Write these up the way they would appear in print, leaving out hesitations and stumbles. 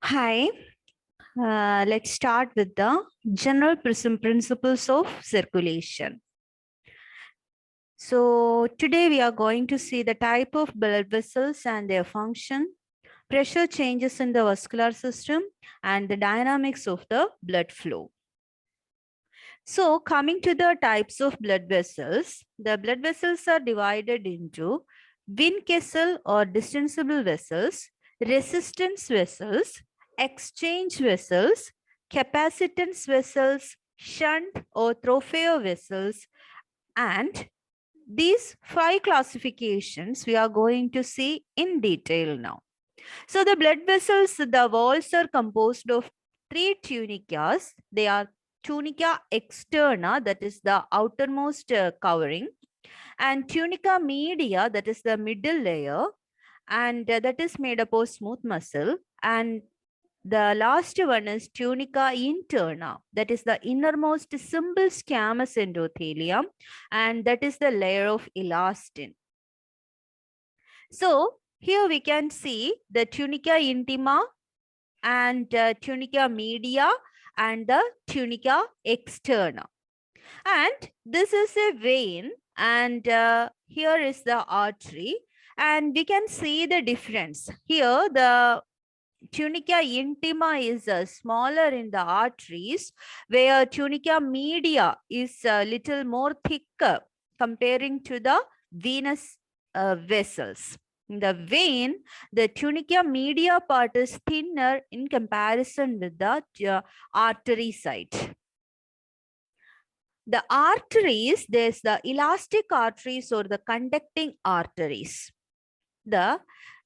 Hi, let's start with the general principles of circulation. So today we are going to see the type of blood vessels and their function, pressure changes in the vascular system, and the dynamics of the blood flow. So coming to the types of blood vessels, the blood vessels are divided into Wien-Kessel or distensible vessels, resistance vessels, exchange vessels, capacitance vessels, shunt or Trofeo vessels, and these 5 classifications we are going to see in detail now. So the blood vessels, the walls are composed of 3 tunicas. They are tunica externa, that is the outermost covering, and tunica media, that is the middle layer, and that is made up of smooth muscle. And the last one is tunica interna, that is the innermost simple squamous endothelium, and that is the layer of elastin. So here we can see the tunica intima and tunica media and the tunica externa. And this is a vein, and here is the artery, and we can see the difference. Here the tunica intima is smaller in the arteries, where tunica media is a little more thicker comparing to the venous vessels. In the vein, the tunica media part is thinner in comparison with the artery side. The arteries, there's the elastic arteries or the conducting arteries. The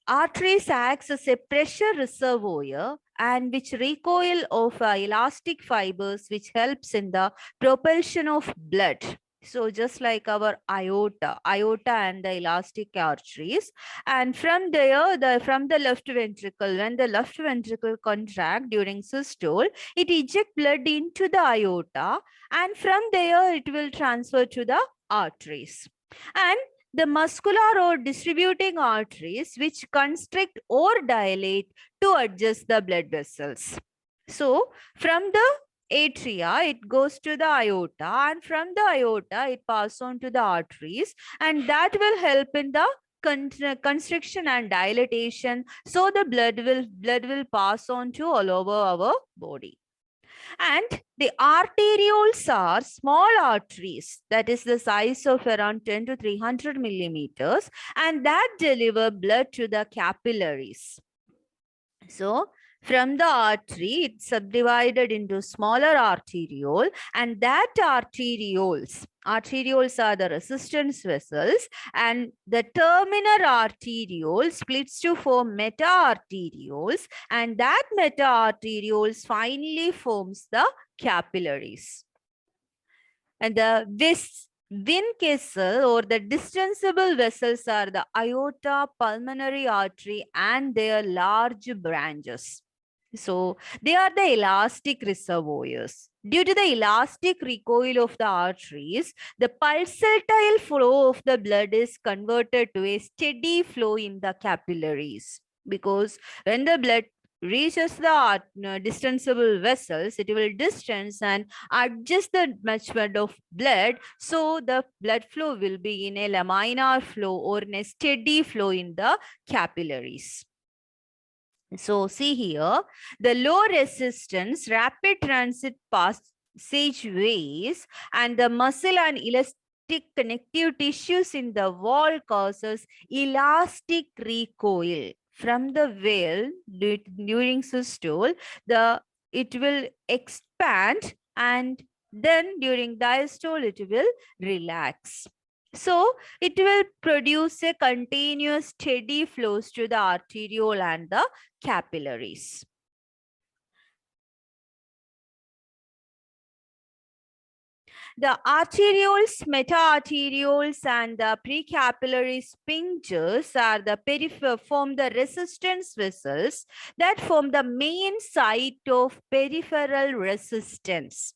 arteries acts as a pressure reservoir and which recoil of elastic fibers, which helps in the propulsion of blood. So just like our aorta and the elastic arteries, and from there, from the left ventricle, when the left ventricle contract during systole, it ejects blood into the aorta, and from there it will transfer to the arteries. And the muscular or distributing arteries which constrict or dilate to adjust the blood vessels. So from the atria, it goes to the aorta, and from the aorta, it passes on to the arteries, and that will help in the constriction and dilatation. So the blood will pass on to all over our body. And the arterioles are small arteries, that is the size of around 10 to 300 millimeters, and that deliver blood to the capillaries. So from the artery, it's subdivided into smaller arteriole, and that arterioles are the resistance vessels, and the terminal arteriole splits to form meta-arterioles, and that meta-arterioles finally forms the capillaries. And the Wien-Kessel or the distensible vessels are the aorta, pulmonary artery, and their large branches. So they are the elastic reservoirs. Due to the elastic recoil of the arteries, the pulsatile flow of the blood is converted to a steady flow in the capillaries. Because when the blood reaches the distensible vessels, it will distance and adjust the movement of blood. So the blood flow will be in a laminar flow or in a steady flow in the capillaries. So see here, the low resistance rapid transit passageways and the muscle and elastic connective tissues in the wall causes elastic recoil. From the veil during systole, it will expand, and then during diastole it will relax. So it will produce a continuous steady flows to the arteriole and the capillaries. The arterioles, meta-arterioles, and the precapillary sphincters are the form the resistance vessels that form the main site of peripheral resistance.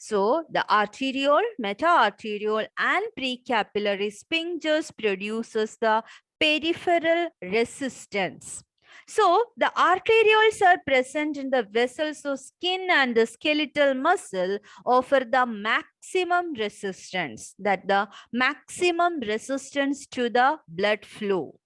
So the arteriole, meta-arteriole, and precapillary sphincters produces the peripheral resistance. So the arterioles are present in the vessels of skin and the skeletal muscle offer the maximum resistance, that the maximum resistance to the blood flow.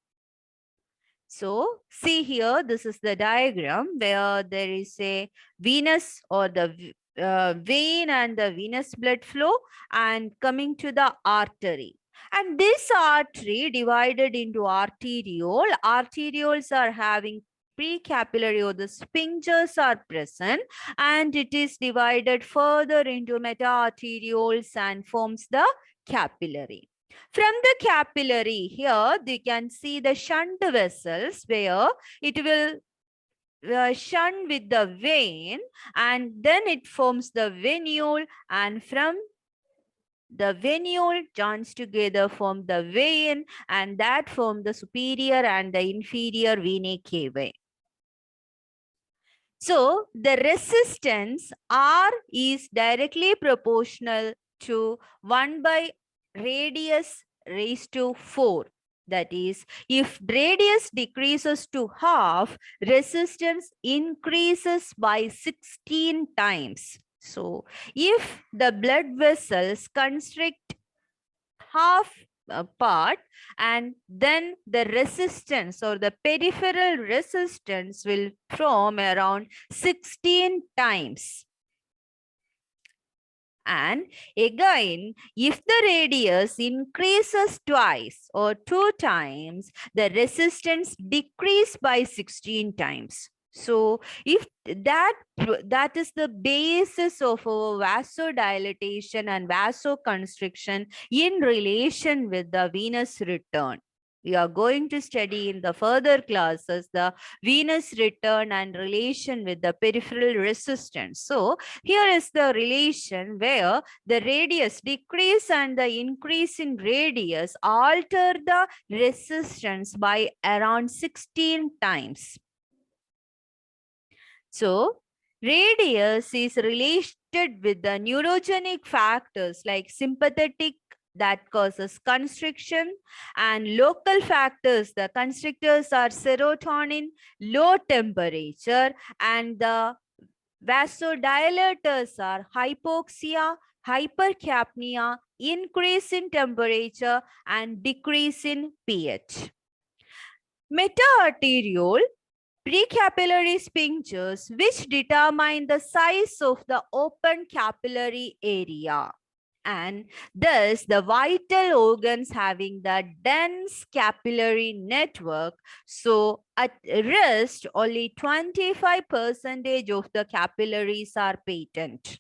So see here, this is the diagram where there is a venous or the vein and the venous blood flow and coming to the artery. And this artery divided into arteriole. Arterioles are having precapillary or the sphincters are present and it is divided further into meta-arterioles and forms the capillary. From the capillary here, you can see the shunt vessels where it will shunt with the vein and then it forms the venule, and from the venule joins together form the vein and that form the superior and the inferior venae cavae. So the resistance R is directly proportional to 1 by radius raised to 4. That is, if radius decreases to half, resistance increases by 16 times. So if the blood vessels constrict half part, and then the resistance or the peripheral resistance will form around 16 times. And again, if the radius increases twice or 2 times, the resistance decreases by 16 times. So if that is the basis of our vasodilatation and vasoconstriction in relation with the venous return. We are going to study in the further classes the venous return and relation with the peripheral resistance. So here is the relation where the radius decrease and the increase in radius alter the resistance by around 16 times. So radius is related with the neurogenic factors like sympathetic that causes constriction and local factors. The constrictors are serotonin, low temperature, and the vasodilators are hypoxia, hypercapnia, increase in temperature, and decrease in pH. Meta-arteriole precapillary sphincters which determine the size of the open capillary area. And thus the vital organs having the dense capillary network. So at rest, only 25% of the capillaries are patent.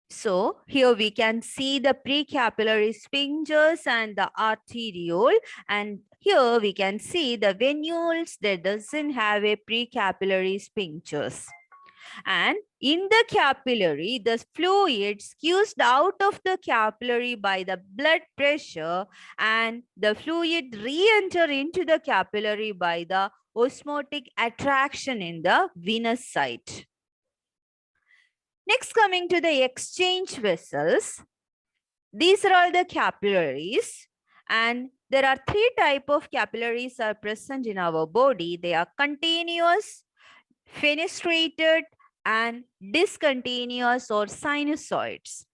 So here we can see the precapillary sphincters and the arteriole, and here we can see the venules that doesn't have a precapillary sphincters. And in the capillary, the fluid squeezed out of the capillary by the blood pressure and the fluid re-enter into the capillary by the osmotic attraction in the venous site. Next, coming to the exchange vessels. These are all the capillaries, and there are 3 types of capillaries are present in our body. They are continuous, fenestrated, and discontinuous or sinusoids.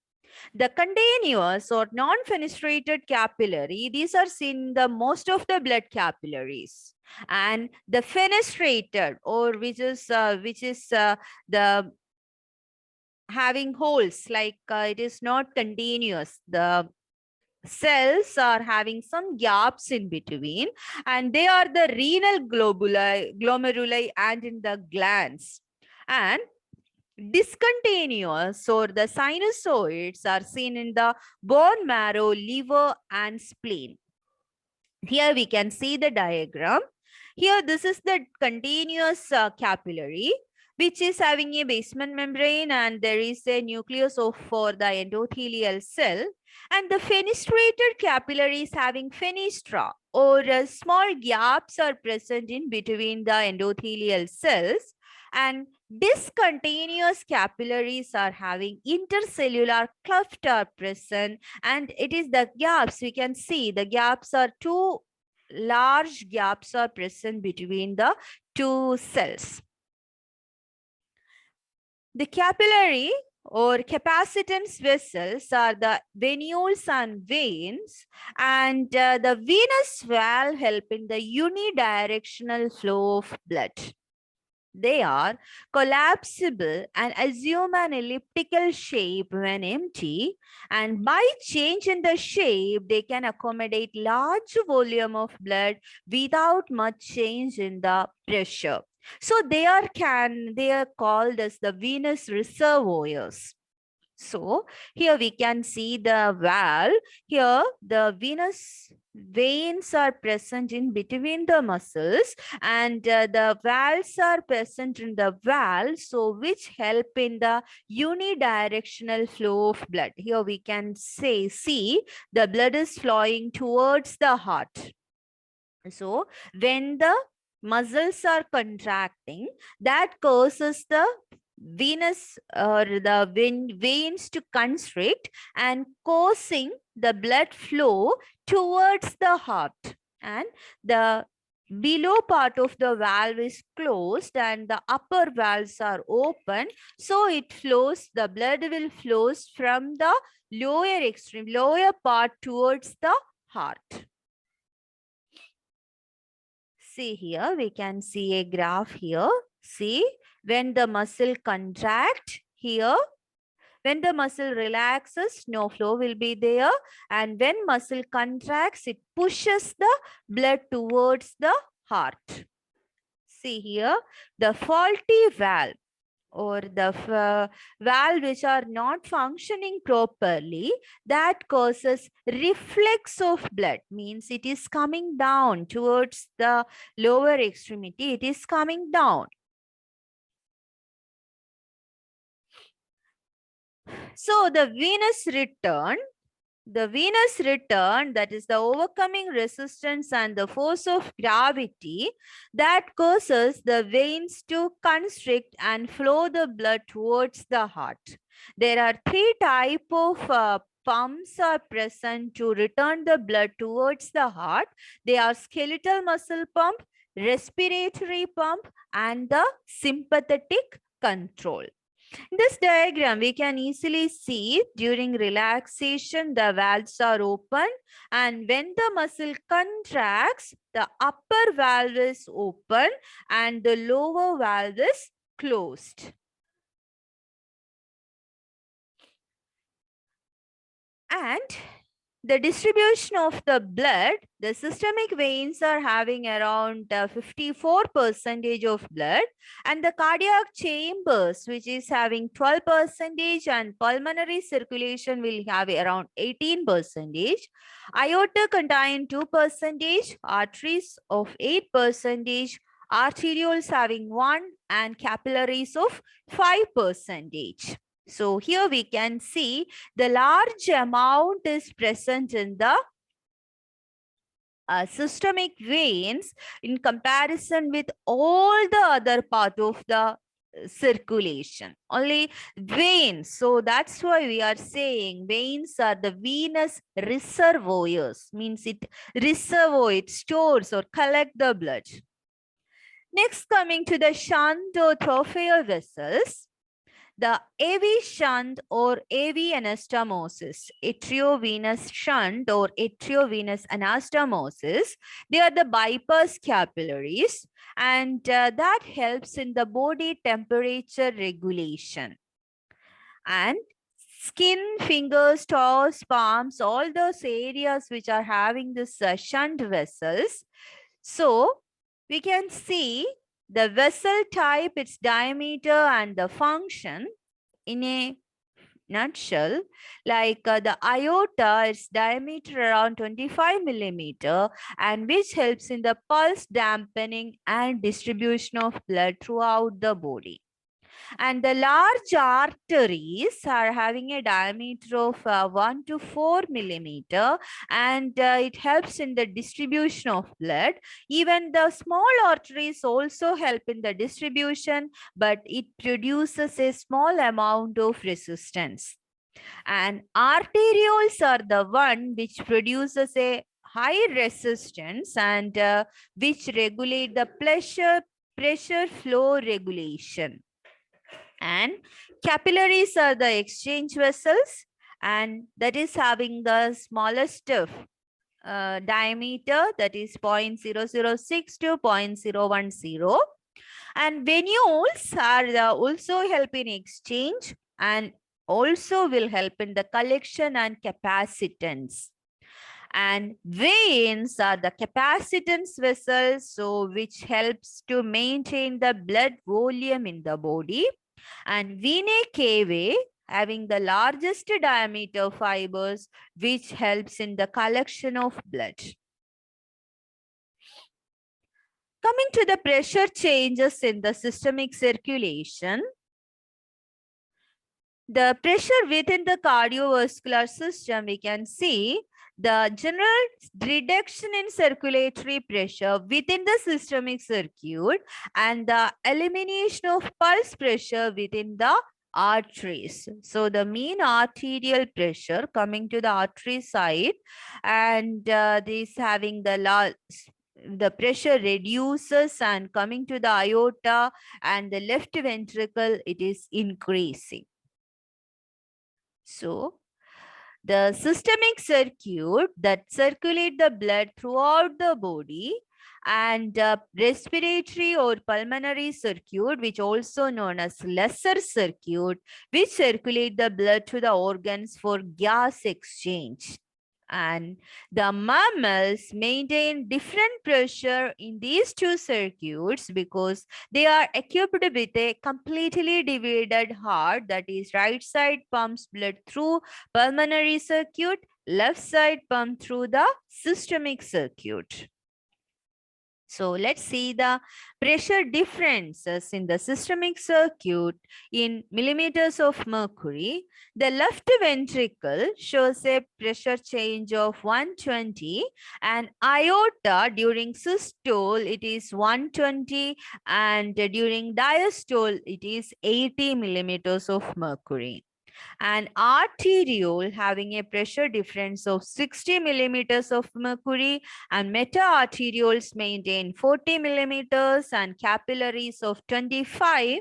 The continuous or non-fenestrated capillary, these are seen in the most of the blood capillaries. And the fenestrated, or which is the having holes, like it is not continuous. The cells are having some gaps in between, and they are the renal glomeruli and in the glands. And discontinuous or the sinusoids are seen in the bone marrow, liver, and spleen. Here we can see the diagram. Here this is the continuous capillary, which is having a basement membrane, and there is a nucleus for the endothelial cell. And the fenestrated capillary is having fenestra, or small gaps are present in between the endothelial cells. And discontinuous capillaries are having intercellular cleft are present, and it is the gaps. We can see the gaps are too large gaps are present between the two cells. The capillary or capacitance vessels are the venules and veins, and the venous valve help in the unidirectional flow of blood. They are collapsible and assume an elliptical shape when empty, and by change in the shape, they can accommodate large volume of blood without much change in the pressure. So they are called as the venous reservoirs. So here we can see the valve. Here the venous veins are present in between the muscles, and the valves are present in the valve, so which help in the unidirectional flow of blood. Here we can see the blood is flowing towards the heart. So when the muscles are contracting, that causes the venous or the veins to constrict and causing the blood flow towards the heart, and the below part of the valve is closed and the upper valves are open, so it flows, the blood will flows from the lower part towards the heart. See here, we can see a graph here. See, when the muscle contracts here, when the muscle relaxes, no flow will be there. And when muscle contracts, it pushes the blood towards the heart. See here, the faulty valve or the valve which are not functioning properly, that causes reflex of blood, means it is coming down towards the lower extremity, it is coming down. So the venous return, that is the overcoming resistance and the force of gravity, that causes the veins to constrict and flow the blood towards the heart. There are three types of pumps are present to return the blood towards the heart. They are skeletal muscle pump, respiratory pump, and the sympathetic control. In this diagram, we can easily see during relaxation, the valves are open, and when the muscle contracts, the upper valve is open and the lower valve is closed. And the distribution of the blood, the systemic veins are having around 54% of blood, and the cardiac chambers, which is having 12%, and pulmonary circulation will have around 18%. Aorta contain 2%, arteries of 8%, arterioles having 1%, and capillaries of 5%. So here we can see the large amount is present in the systemic veins in comparison with all the other part of the circulation. Only veins. So that's why we are saying veins are the venous reservoirs. Means it stores or collect the blood. Next, coming to the shunt or trophea vessels. The AV shunt or AV anastomosis, atriovenous shunt or atriovenous anastomosis, they are the bypass capillaries, and that helps in the body temperature regulation. And skin, fingers, toes, palms, all those areas which are having this shunt vessels. So we can see the vessel type, its diameter, and the function in a nutshell. Like the aorta, its diameter around 25 millimeter, and which helps in the pulse dampening and distribution of blood throughout the body. And the large arteries are having a diameter of 1 to 4 millimeter, and it helps in the distribution of blood. Even the small arteries also help in the distribution, but it produces a small amount of resistance. And arterioles are the one which produces a high resistance and which regulate the pressure flow regulation. And capillaries are the exchange vessels, and that is having the smallest diameter, that is 0.006 to 0.010. And venules are also help in exchange and also will help in the collection and capacitance. And veins are the capacitance vessels, so which helps to maintain the blood volume in the body. And venae cavae having the largest diameter fibers, which helps in the collection of blood. Coming to the pressure changes in the systemic circulation, the pressure within the cardiovascular system, we can see the general reduction in circulatory pressure within the systemic circuit and the elimination of pulse pressure within the arteries. So the mean arterial pressure coming to the artery side, and this having the pressure reduces, and coming to the aorta and the left ventricle, it is increasing. So the systemic circuit that circulate the blood throughout the body, and respiratory or pulmonary circuit, which also known as lesser circuit, which circulate the blood to the organs for gas exchange. And the mammals maintain different pressure in these two circuits because they are equipped with a completely divided heart, that is right side pumps blood through pulmonary circuit, left side pump through the systemic circuit. So let's see the pressure differences in the systemic circuit in millimeters of mercury. The left ventricle shows a pressure change of 120, and aorta during systole it is 120, and during diastole it is 80 millimeters of mercury. And arteriole having a pressure difference of 60 millimeters of mercury, and meta-arterioles maintain 40 millimeters and capillaries of 25,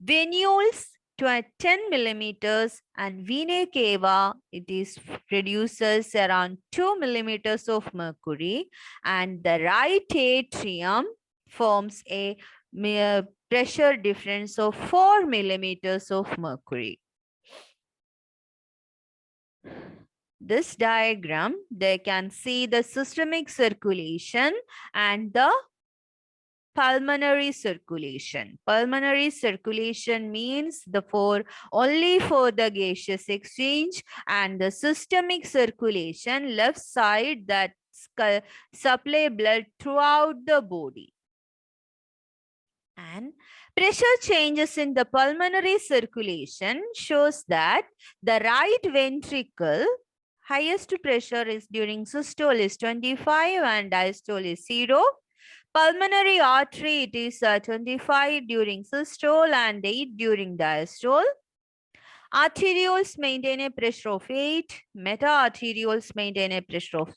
venules to 10 millimeters, and vena cava, it is produces around 2 millimeters of mercury, and the right atrium forms a pressure difference of 4 millimeters of mercury. This diagram, they can see the systemic circulation and the pulmonary circulation. Pulmonary circulation means only for the gaseous exchange, and the systemic circulation, left side, that supply blood throughout the body. And pressure changes in the pulmonary circulation shows that the right ventricle highest pressure is during systole is 25 and diastole is 0. Pulmonary artery, it is 25 during systole and 8 during diastole. Arterioles maintain a pressure of 8. Meta-arterioles maintain a pressure of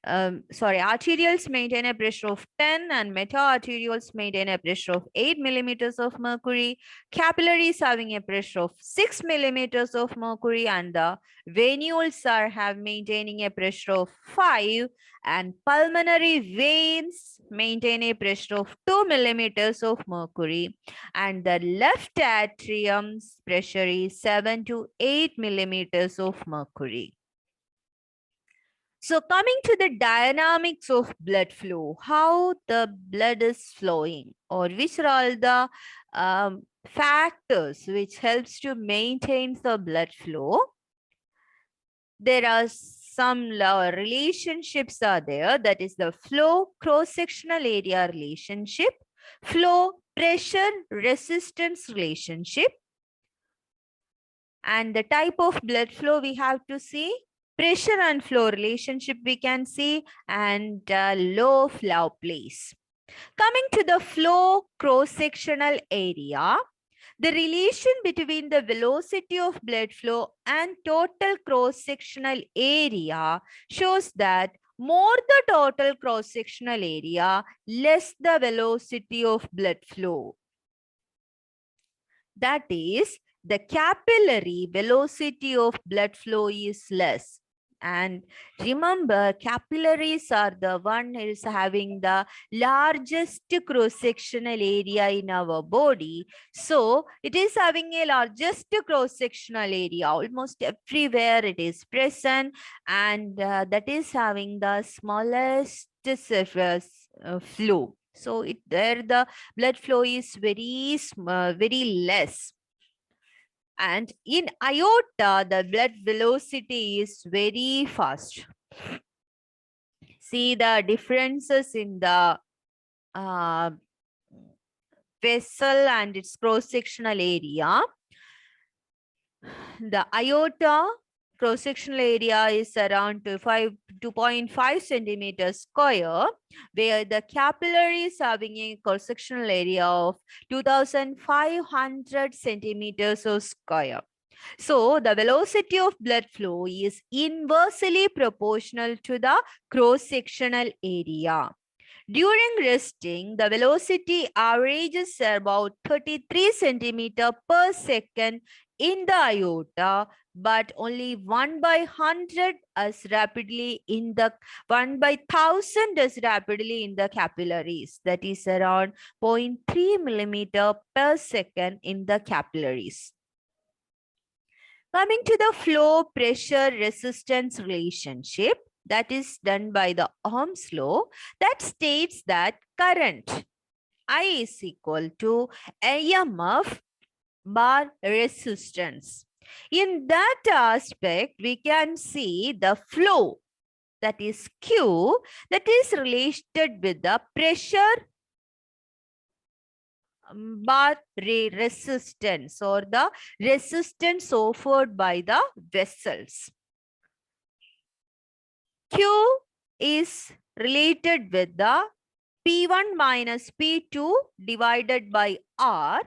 arterioles maintain a pressure of 10, and meta-arterioles maintain a pressure of 8 millimeters of mercury. Capillaries having a pressure of 6 millimeters of mercury, and the venules are maintaining a pressure of 5, and pulmonary veins maintain a pressure of 2 millimeters of mercury, and the left atrium's pressure is 7 to 8 millimeters of mercury. So coming to the dynamics of blood flow, how the blood is flowing, or which are all the factors which helps to maintain the blood flow. There are some relationships are there, that is the flow cross-sectional area relationship, flow pressure resistance relationship, and the type of blood flow we have to see. Pressure and flow relationship we can see, and law of Laplace. Coming to the flow cross-sectional area, the relation between the velocity of blood flow and total cross-sectional area shows that more the total cross-sectional area, less the velocity of blood flow. That is, the capillary velocity of blood flow is less. And remember, capillaries are the one who is having the largest cross-sectional area in our body. So it is having a largest cross-sectional area. Almost everywhere it is present, and that is having the smallest surface flow. So there the blood flow is very less. And in aorta, the blood velocity is very fast. See the differences in the vessel and its cross-sectional area. The aorta cross-sectional area is around 2.5 centimeters square, where the capillary is having a cross-sectional area of 2,500 centimeters square. So the velocity of blood flow is inversely proportional to the cross-sectional area. During resting, the velocity averages about 33 centimeters per second in the aorta, but only 1/100 as rapidly in the 1/1000 as rapidly in the capillaries. That is around 0.3 millimeter per second in the capillaries. Coming to the flow pressure resistance relationship, that is done by the Ohm's law, that states that current I is equal to EMF bar resistance. In that aspect, we can see the flow, that is Q, that is related with the pressure bar resistance or the resistance offered by the vessels. Q is related with the P1 minus P2 divided by R.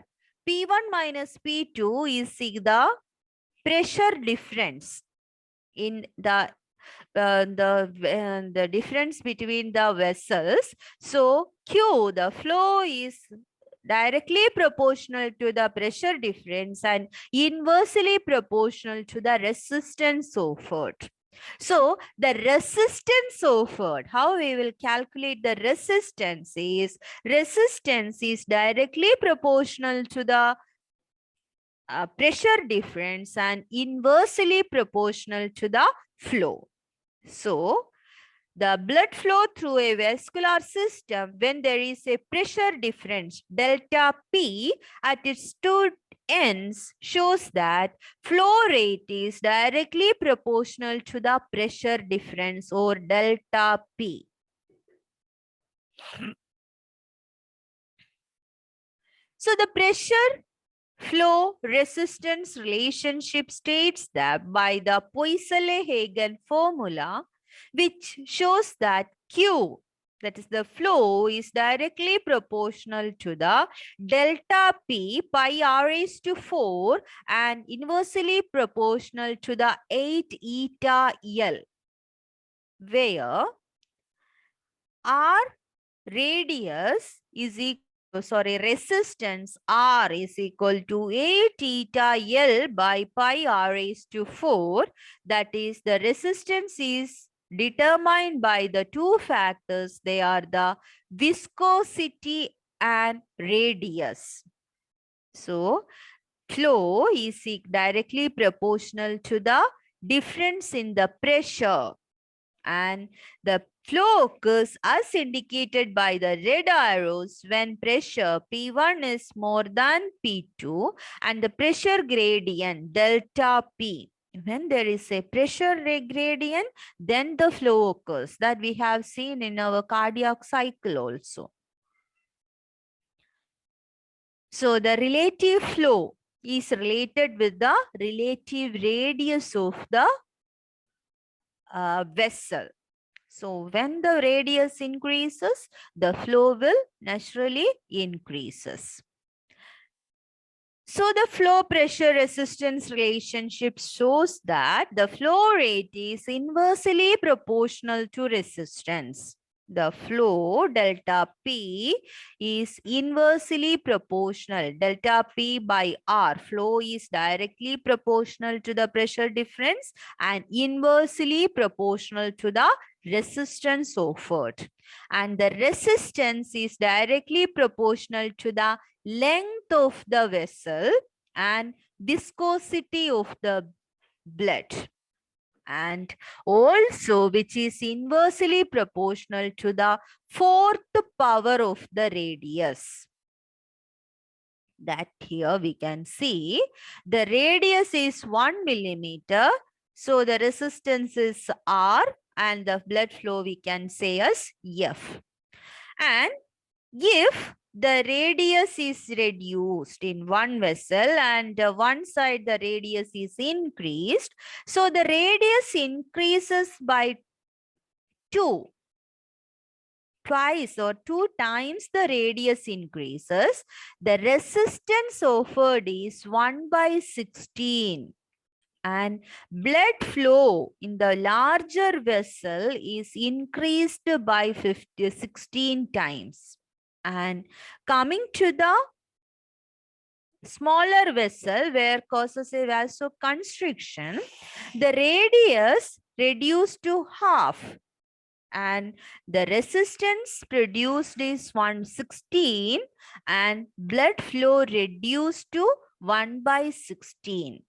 P1 minus P2 is the pressure difference in the difference between the vessels. So Q, the flow is directly proportional to the pressure difference and inversely proportional to the resistance offered. So the resistance offered, how we will calculate the resistance is directly proportional to the pressure difference and inversely proportional to the flow. So the blood flow through a vascular system when there is a pressure difference delta P at its two ends shows that flow rate is directly proportional to the pressure difference or delta P. So the pressure flow resistance relationship states that by the Poiseuille-Hagen formula, which shows that Q, that is the flow, is directly proportional to the delta P pi r raised to 4 and inversely proportional to the 8 eta L, where R radius is equal resistance R is equal to 8 eta L by pi r raised to 4. That is, the resistance is determined by the two factors. They are the viscosity and radius. So, flow is directly proportional to the difference in the pressure, and the flow occurs as indicated by the red arrows when pressure P1 is more than P2 and the pressure gradient delta P. When there is a pressure gradient, then the flow occurs. That we have seen in our cardiac cycle also. So the relative flow is related with the relative radius of the vessel. So when the radius increases, the flow will naturally increases. So the flow pressure resistance relationship shows that the flow rate is inversely proportional to resistance. The flow delta P is inversely proportional. Delta P by R. Flow is directly proportional to the pressure difference and inversely proportional to the resistance offered. And the resistance is directly proportional to the length of the vessel and viscosity of the blood, and also which is inversely proportional to the fourth power of the radius. That here we can see the radius is 1 millimeter. So the resistance is R and the blood flow we can say as F. And if the radius is reduced in one vessel and one side the radius is increased, so the radius increases by twice or 2 times the radius increases, the resistance offered is 1 by 16. And blood flow in the larger vessel is increased by 16 times. And coming to the smaller vessel where causes a vasoconstriction, the radius reduced to half and the resistance produced is 116 and blood flow reduced to 1 by 16.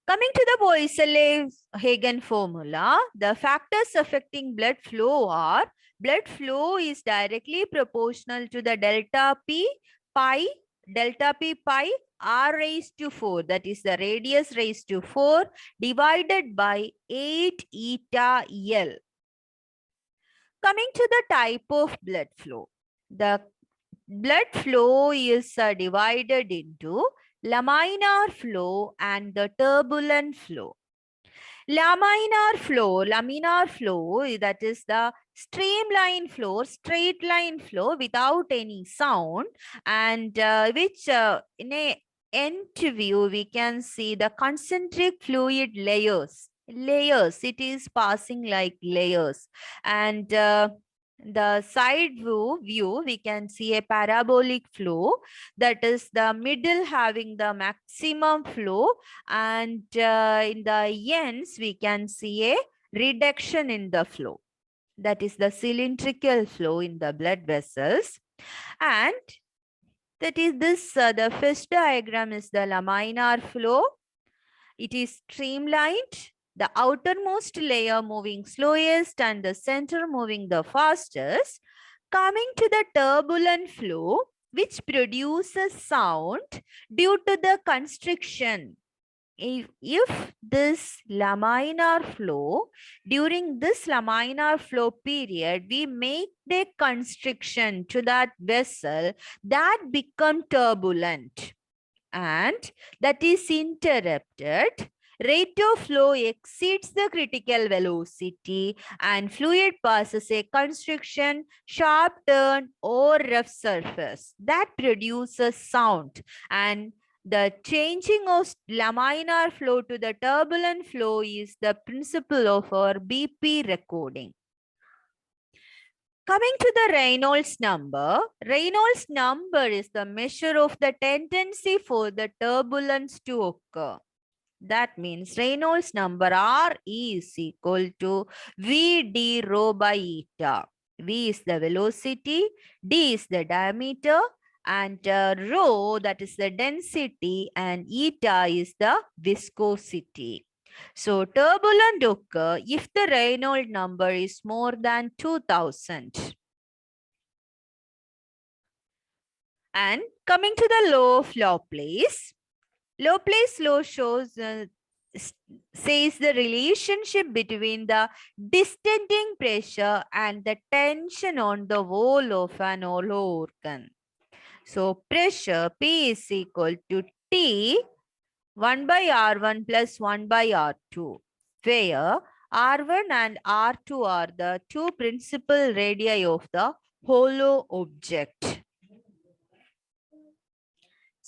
Coming to the Poiseuille-Hagen formula, the factors affecting blood flow are blood flow is directly proportional to the delta P pi R raised to 4, that is the radius raised to 4 divided by 8 eta L. Coming to the type of blood flow, the blood flow is divided into laminar flow and the turbulent flow. Laminar flow, that is the streamline flow, straight line flow without any sound, and which in a end view we can see the concentric fluid layers. It is passing like layers, and the side view we can see a parabolic flow, that is the middle having the maximum flow, and in the ends we can see a reduction in the flow, that is the cylindrical flow in the blood vessels. And that is this the first diagram is the laminar flow. It is streamlined, the outermost layer moving slowest and the center moving the fastest. Coming to the turbulent flow, which produces sound due to the constriction. If this laminar flow, during this laminar flow period, we make the constriction to that vessel, that become turbulent and that is interrupted, rate of flow exceeds the critical velocity and fluid passes a constriction, sharp turn or rough surface that produces sound, and the changing of laminar flow to the turbulent flow is the principle of our BP recording. Coming to the Reynolds number is the measure of the tendency for the turbulence to occur. That means Reynolds number R is equal to V d rho by eta. V is the velocity, d is the diameter, and rho, that is the density, and eta is the viscosity. So turbulent occur if the Reynolds number is more than 2000. And coming to the law of Laplace law shows says the relationship between the distending pressure and the tension on the wall of an hollow organ. So pressure P is equal to T 1 by R1 plus 1 by R2, where R1 and R2 are the two principal radii of the hollow object.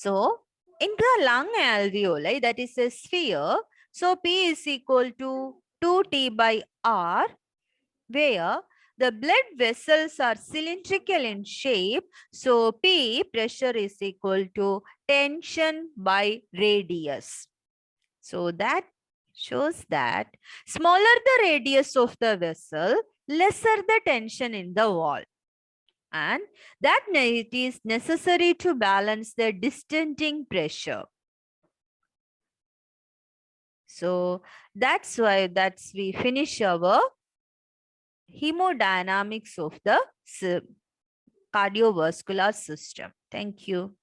So in the lung alveoli, that is a sphere, so P is equal to 2T by R, where the blood vessels are cylindrical in shape. So P, pressure, is equal to tension by radius. So that shows that smaller the radius of the vessel, lesser the tension in the wall. And that it is necessary to balance the distenting pressure. So that's why we finish our hemodynamics of the cardiovascular system. Thank you.